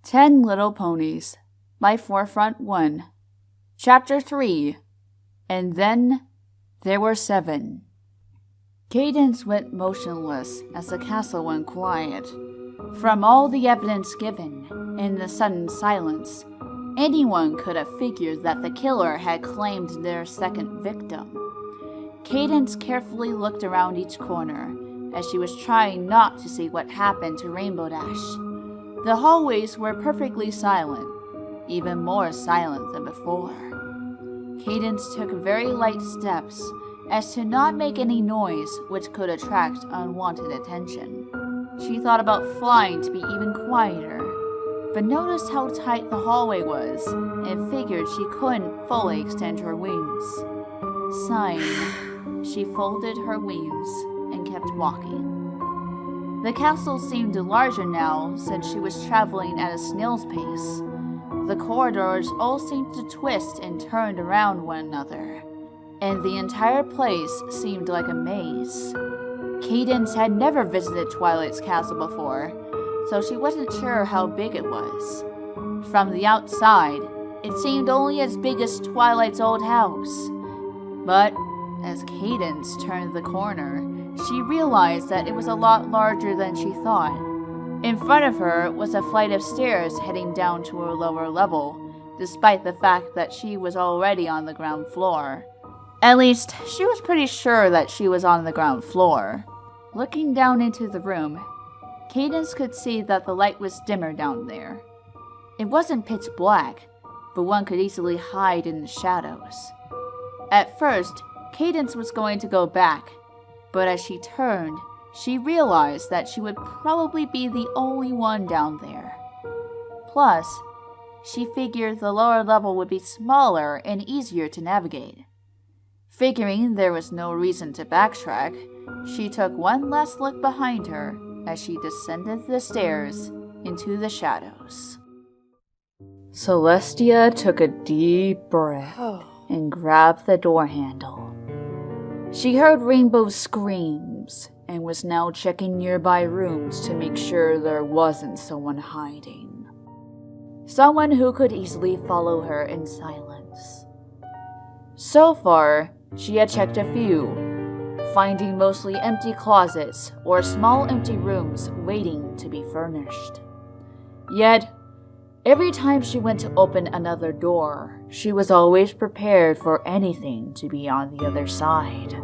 Ten Little Ponies by Forefront 1. Chapter 3. And then there were 7. Cadence went motionless as the castle went quiet. From all the evidence given, in the sudden silence, anyone could have figured that the killer had claimed their second victim. Cadence carefully looked around each corner, as she was trying not to see what happened to Rainbow Dash. The hallways were perfectly silent, even more silent than before. Cadence took very light steps, as to not make any noise which could attract unwanted attention. She thought about flying to be even quieter, but noticed how tight the hallway was, and figured she couldn't fully extend her wings. Sighing, she folded her wings and kept walking. The castle seemed larger now, since she was traveling at a snail's pace. The corridors all seemed to twist and turn around one another, and the entire place seemed like a maze. Cadence had never visited Twilight's castle before, so she wasn't sure how big it was. From the outside, it seemed only as big as Twilight's old house. But as Cadence turned the corner, she realized that it was a lot larger than she thought. In front of her was a flight of stairs heading down to a lower level, despite the fact that she was already on the ground floor. At least, she was pretty sure that she was on the ground floor. Looking down into the room, Cadence could see that the light was dimmer down there. It wasn't pitch black, but one could easily hide in the shadows. At first, Cadence was going to go back, but as she turned, she realized that she would probably be the only one down there. Plus, she figured the lower level would be smaller and easier to navigate. Figuring there was no reason to backtrack, she took one last look behind her as she descended the stairs into the shadows. Celestia took a deep breath and grabbed the door handle. She heard Rainbow's screams and was now checking nearby rooms to make sure there wasn't someone hiding. Someone who could easily follow her in silence. So far, she had checked a few, finding mostly empty closets or small empty rooms waiting to be furnished. Yet, every time she went to open another door, she was always prepared for anything to be on the other side.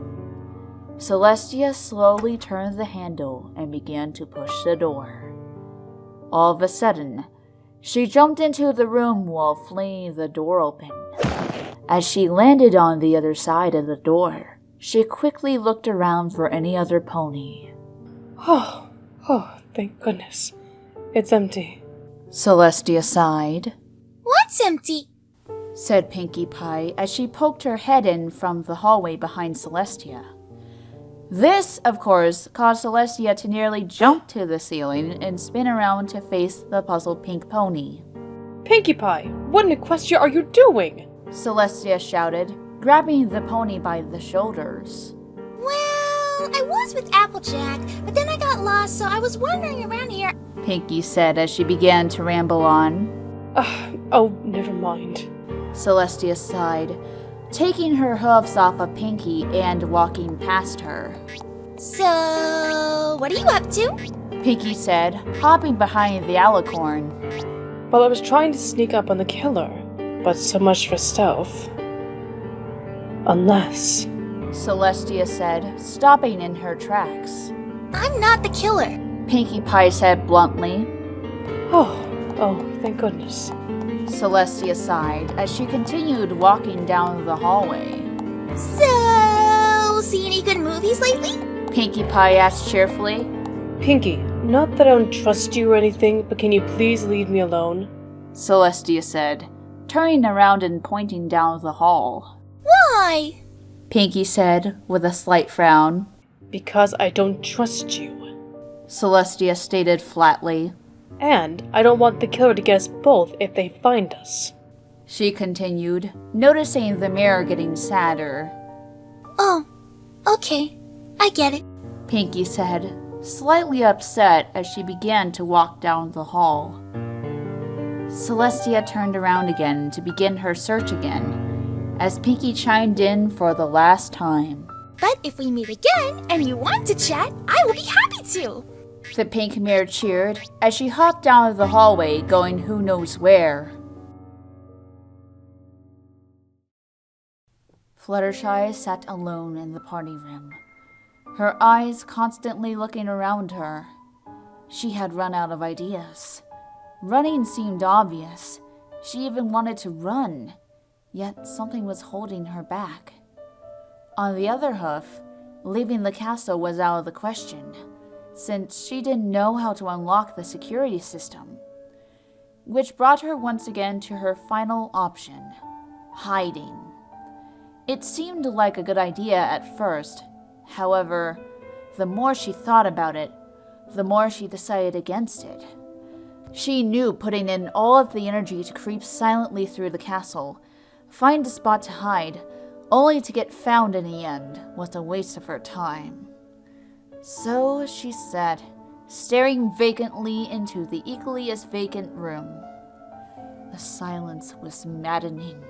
Celestia slowly turned the handle and began to push the door. All of a sudden, she jumped into the room while flinging the door open. As she landed on the other side of the door, she quickly looked around for any other pony. Oh, thank goodness. It's empty. Celestia sighed. What's empty? Said Pinkie Pie as she poked her head in from the hallway behind Celestia. This, of course, caused Celestia to nearly jump to the ceiling and spin around to face the puzzled pink pony. Pinkie Pie, what in Equestria are you doing? Celestia shouted, grabbing the pony by the shoulders. Well, I was with Applejack, but then I got lost, so I was wandering around here. Pinkie said as she began to ramble on. Oh, never mind. Celestia sighed, taking her hooves off of Pinkie and walking past her. So, what are you up to? Pinkie said, hopping behind the alicorn. Well, I was trying to sneak up on the killer, but so much for stealth. Unless... Celestia said, stopping in her tracks. I'm not the killer. Pinkie Pie said bluntly. Oh, thank goodness. Celestia sighed as she continued walking down the hallway. So, see any good movies lately? Pinkie Pie asked cheerfully. Pinkie, not that I don't trust you or anything, but can you please leave me alone? Celestia said, turning around and pointing down the hall. Why? Pinkie said with a slight frown. Because I don't trust you. Celestia stated flatly. And I don't want the killer to get us both if they find us. She continued, noticing the mirror getting sadder. Oh, okay. I get it. Pinkie said, slightly upset as she began to walk down the hall. Celestia turned around again to begin her search again, as Pinkie chimed in for the last time. But if we meet again and you want to chat, I will be happy to. The pink mirror cheered as she hopped down the hallway going who knows where. Fluttershy sat alone in the party room, her eyes constantly looking around her. She had run out of ideas. Running seemed obvious. She even wanted to run, yet something was holding her back. On the other hoof, leaving the castle was out of the question, since she didn't know how to unlock the security system, which brought her once again to her final option, hiding. It seemed like a good idea at first. However, the more she thought about it, the more she decided against it. She knew putting in all of the energy to creep silently through the castle, find a spot to hide, only to get found in the end, was a waste of her time. So she sat, staring vacantly into the equally as vacant room. The silence was maddening.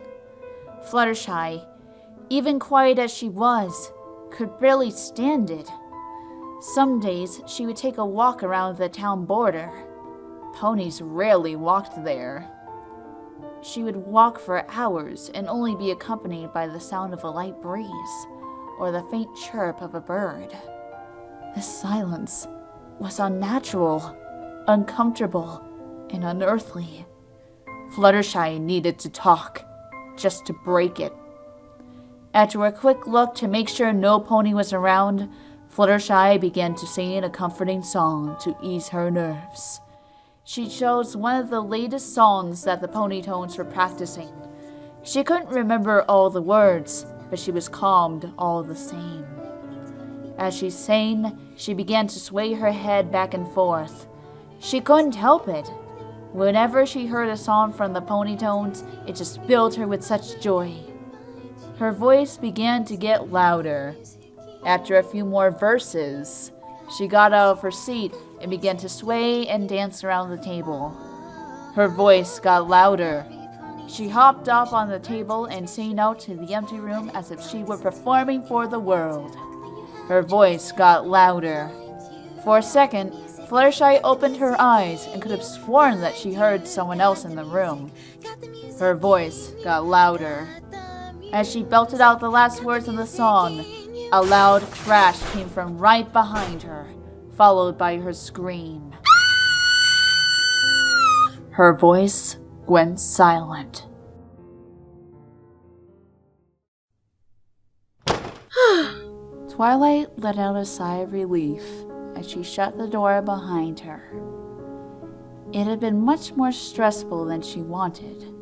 Fluttershy, even quiet as she was, could barely stand it. Some days she would take a walk around the town border. Ponies rarely walked there. She would walk for hours and only be accompanied by the sound of a light breeze or the faint chirp of a bird. The silence was unnatural, uncomfortable, and unearthly. Fluttershy needed to talk, just to break it. After a quick look to make sure no pony was around, Fluttershy began to sing a comforting song to ease her nerves. She chose one of the latest songs that the Ponytones were practicing. She couldn't remember all the words, but she was calmed all the same. As she sang, she began to sway her head back and forth. She couldn't help it. Whenever she heard a song from the Ponytones, it just filled her with such joy. Her voice began to get louder. After a few more verses, she got out of her seat and began to sway and dance around the table. Her voice got louder. She hopped up on the table and sang out to the empty room as if she were performing for the world. Her voice got louder. For a second, Fluttershy opened her eyes and could have sworn that she heard someone else in the room. Her voice got louder. As she belted out the last words of the song, a loud crash came from right behind her, followed by her scream. Her voice went silent. Twilight let out a sigh of relief as she shut the door behind her. It had been much more stressful than she wanted,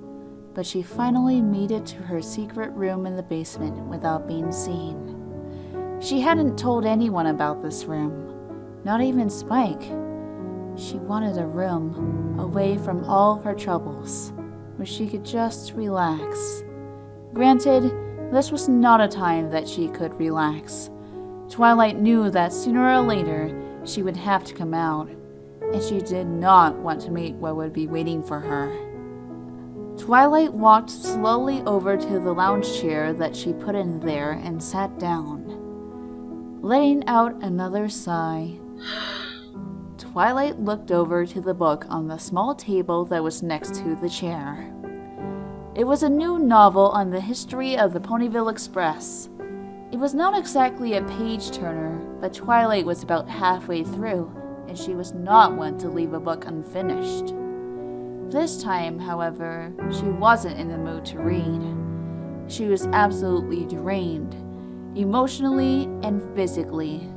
but she finally made it to her secret room in the basement without being seen. She hadn't told anyone about this room, not even Spike. She wanted a room away from all of her troubles, where she could just relax. Granted, this was not a time that she could relax. Twilight knew that sooner or later she would have to come out, and she did not want to meet what would be waiting for her. Twilight walked slowly over to the lounge chair that she put in there and sat down, letting out another sigh. Twilight looked over to the book on the small table that was next to the chair. It was a new novel on the history of the Ponyville Express. It was not exactly a page-turner, but Twilight was about halfway through, and she was not one to leave a book unfinished. This time, however, she wasn't in the mood to read. She was absolutely drained, emotionally and physically.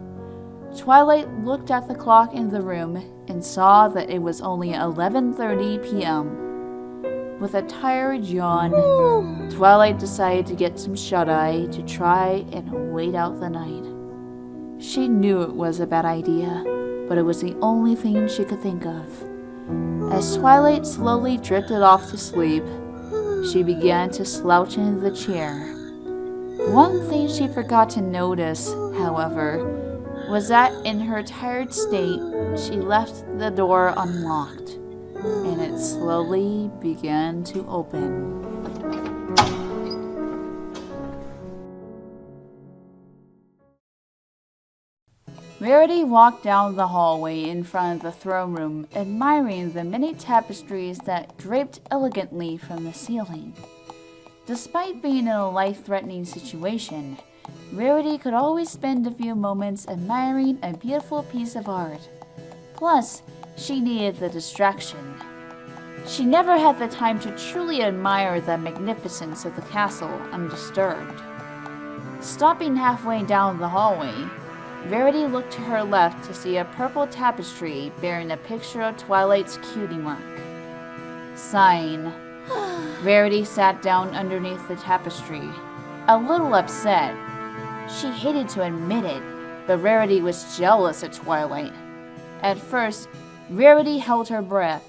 Twilight looked at the clock in the room and saw that it was only 11:30 p.m. With a tired yawn, Twilight decided to get some shut-eye to try and wait out the night. She knew it was a bad idea, but it was the only thing she could think of. As Twilight slowly drifted off to sleep, she began to slouch into the chair. One thing she forgot to notice, however, was that in her tired state, she left the door unlocked. and it slowly began to open. Rarity walked down the hallway in front of the throne room, admiring the many tapestries that draped elegantly from the ceiling. Despite being in a life-threatening situation, Rarity could always spend a few moments admiring a beautiful piece of art. Plus, she needed the distraction. She never had the time to truly admire the magnificence of the castle undisturbed. Stopping halfway down the hallway, Rarity looked to her left to see a purple tapestry bearing a picture of Twilight's cutie mark. Sighing, Rarity sat down underneath the tapestry, a little upset. She hated to admit it, but Rarity was jealous of Twilight. At first, Rarity held her breath.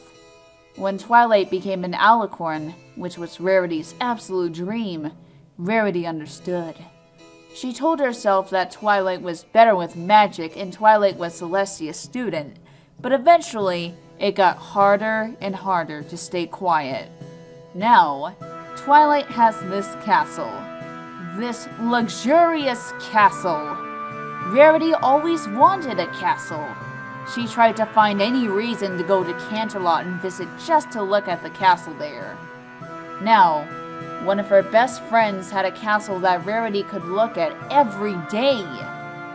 When Twilight became an alicorn, which was Rarity's absolute dream, Rarity understood. She told herself that Twilight was better with magic and Twilight was Celestia's student, but eventually it got harder and harder to stay quiet. Now, Twilight has this castle. This luxurious castle. Rarity always wanted a castle. She tried to find any reason to go to Canterlot and visit just to look at the castle there. Now, one of her best friends had a castle that Rarity could look at every day.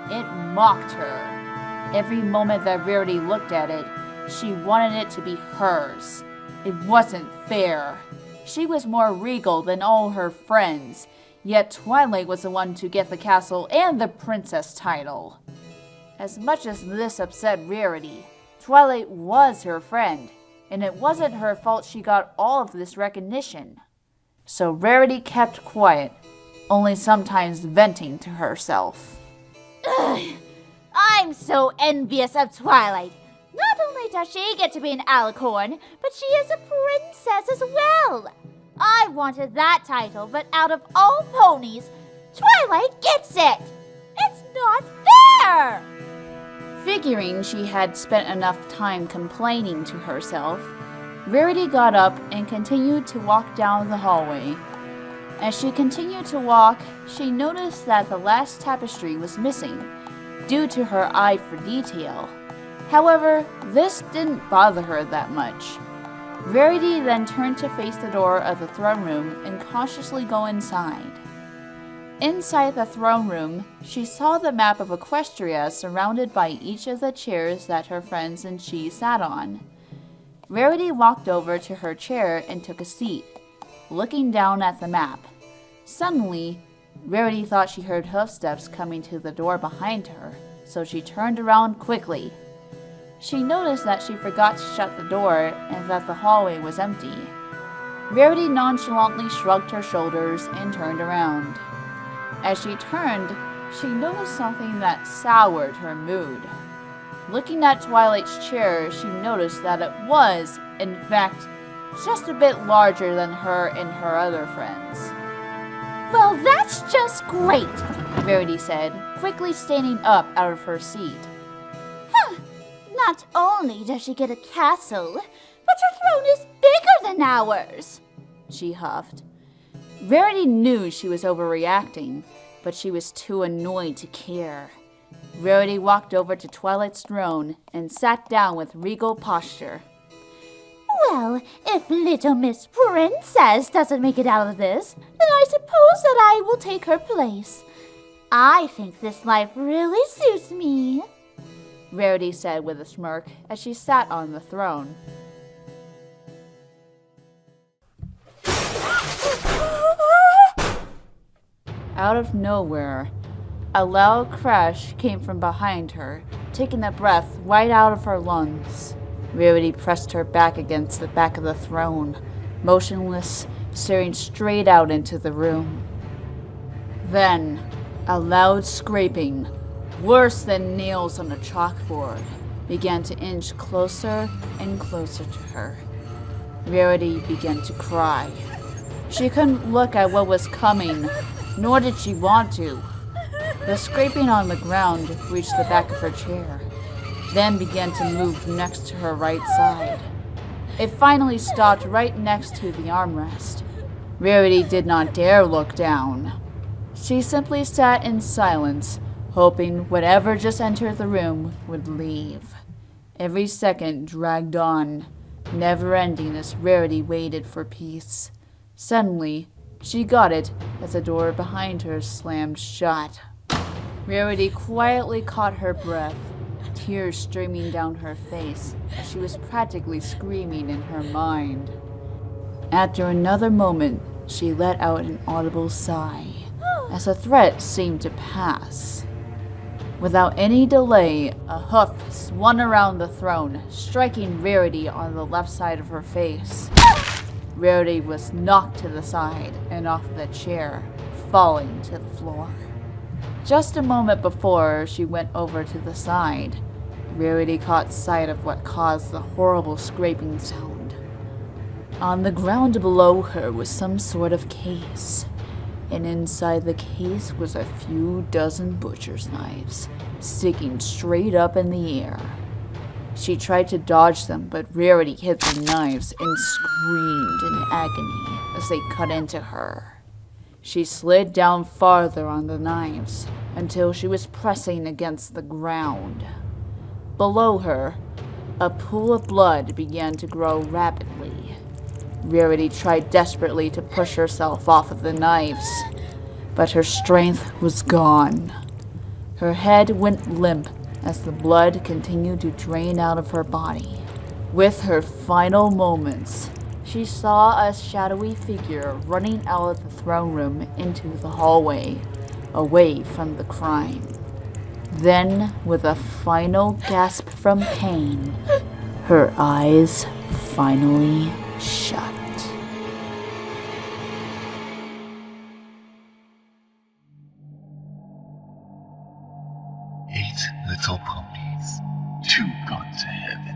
It mocked her. Every moment that Rarity looked at it, she wanted it to be hers. It wasn't fair. She was more regal than all her friends, yet Twilight was the one to get the castle and the princess title. As much as this upset Rarity, Twilight was her friend, and it wasn't her fault she got all of this recognition. So Rarity kept quiet, only sometimes venting to herself. Ugh, I'm so envious of Twilight. Not only does she get to be an alicorn, but she is a princess as well. I wanted that title, but out of all ponies, Twilight gets it. It's not fair! Figuring she had spent enough time complaining to herself, Rarity got up and continued to walk down the hallway. As she continued to walk, she noticed that the last tapestry was missing, due to her eye for detail. However, this didn't bother her that much. Rarity then turned to face the door of the throne room and cautiously go inside. Inside the throne room, she saw the map of Equestria surrounded by each of the chairs that her friends and she sat on. Rarity walked over to her chair and took a seat, looking down at the map. Suddenly, Rarity thought she heard hoofsteps coming to the door behind her, so she turned around quickly. She noticed that she forgot to shut the door and that the hallway was empty. Rarity nonchalantly shrugged her shoulders and turned around. As she turned, she noticed something that soured her mood. Looking at Twilight's chair, she noticed that it was, in fact, just a bit larger than her and her other friends. Well, that's just great, Rarity said, quickly standing up out of her seat. Not only does she get a castle, but her throne is bigger than ours, she huffed. Rarity knew she was overreacting, but she was too annoyed to care. Rarity walked over to Twilight's throne and sat down with regal posture. Well, if little Miss Princess doesn't make it out of this, then I suppose that I will take her place. I think this life really suits me, Rarity said with a smirk as she sat on the throne. Out of nowhere, a loud crash came from behind her, taking the breath right out of her lungs. Rarity pressed her back against the back of the throne, motionless, staring straight out into the room. Then, a loud scraping, worse than nails on a chalkboard, began to inch closer and closer to her. Rarity began to cry. She couldn't look at what was coming, nor did she want to. The scraping on the ground reached the back of her chair, then began to move next to her right side. It finally stopped right next to the armrest. Rarity did not dare look down. She simply sat in silence, hoping whatever just entered the room would leave. Every second dragged on, never ending as Rarity waited for peace. Suddenly, she got it as the door behind her slammed shut. Rarity quietly caught her breath, tears streaming down her face as she was practically screaming in her mind. After another moment, she let out an audible sigh as the threat seemed to pass. Without any delay, a hoof swung around the throne, striking Rarity on the left side of her face. Rarity was knocked to the side and off the chair, falling to the floor. Just a moment before she went over to the side, Rarity caught sight of what caused the horrible scraping sound. On the ground below her was some sort of case, and inside the case was a few dozen butcher's knives, sticking straight up in the air. She tried to dodge them, but Rarity hit the knives and screamed in agony as they cut into her. She slid down farther on the knives until she was pressing against the ground. Below her, a pool of blood began to grow rapidly. Rarity tried desperately to push herself off of the knives, but her strength was gone. Her head went limp as the blood continued to drain out of her body. With her final moments, she saw a shadowy figure running out of the throne room into the hallway, away from the crime. Then, with a final gasp from pain, her eyes finally shut. 8 little ponies, 2 gone to heaven.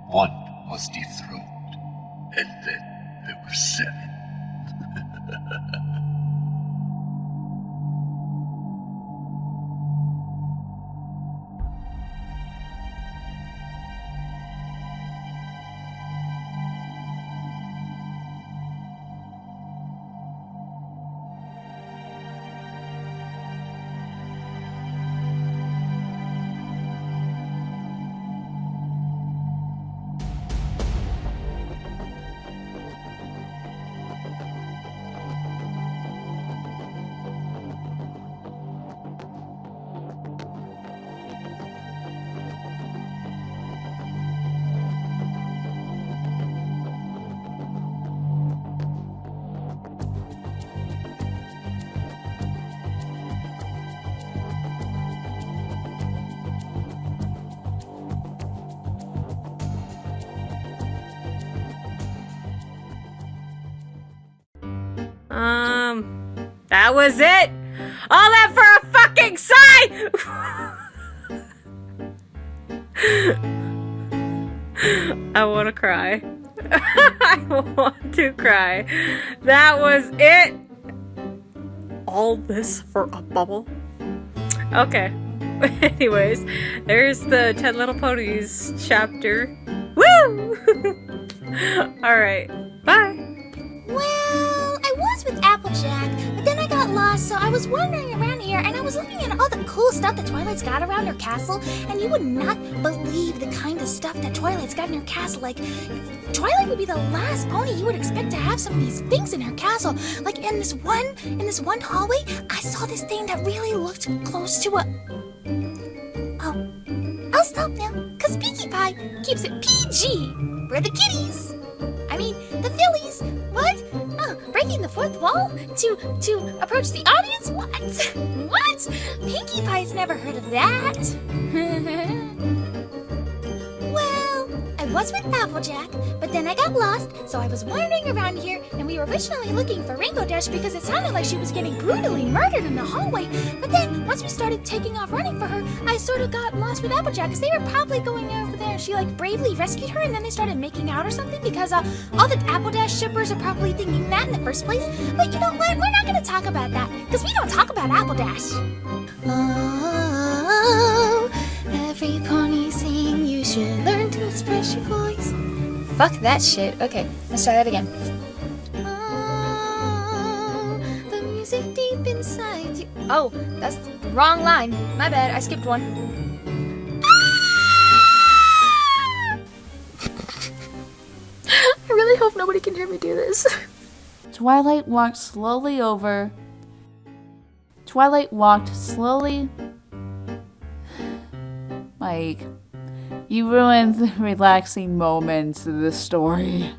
1 was dethroned, and then there were 7. That was it? All that for a fucking sign! I want to cry. I want to cry. That was it? All this for a bubble? Okay. Anyways, there's the 10 Little Ponies chapter. Woo! Alright, bye. Well, I was with Applejack, but then I got lost, so I was wandering around here, and I was looking at all the cool stuff that Twilight's got around her castle, and you would not believe the kind of stuff that Twilight's got in her castle. Like, Twilight would be the last pony you would expect to have some of these things in her castle. Like, in this one hallway, I saw this thing that really looked close to a... Oh, I'll stop now, because Pinkie Pie keeps it PG for the kitties. I mean, the fillies. What? Oh, breaking the fourth wall to approach the audience? What? What? Pinkie Pie's never heard of that. Well, I was with Applejack, but then I got lost, so I was wandering around here, and we were originally looking for Rainbow Dash because it sounded like she was getting brutally murdered in the hallway. But then, once we started taking off running for her, I sort of got lost with Applejack because they were probably going over there. She like bravely rescued her, and then they started making out or something because all the Apple Dash shippers are probably thinking that in the first place. But you know what? We're not going to talk about that because we don't talk about Apple Dash. Oh, every pony saying you should learn to express your voice. Fuck that shit. Okay, let's try that again. The music deep inside you. Oh, that's the wrong line. My bad, I skipped one. I really hope nobody can hear me do this. Twilight walked slowly. Mike, you ruined the relaxing moments of the story.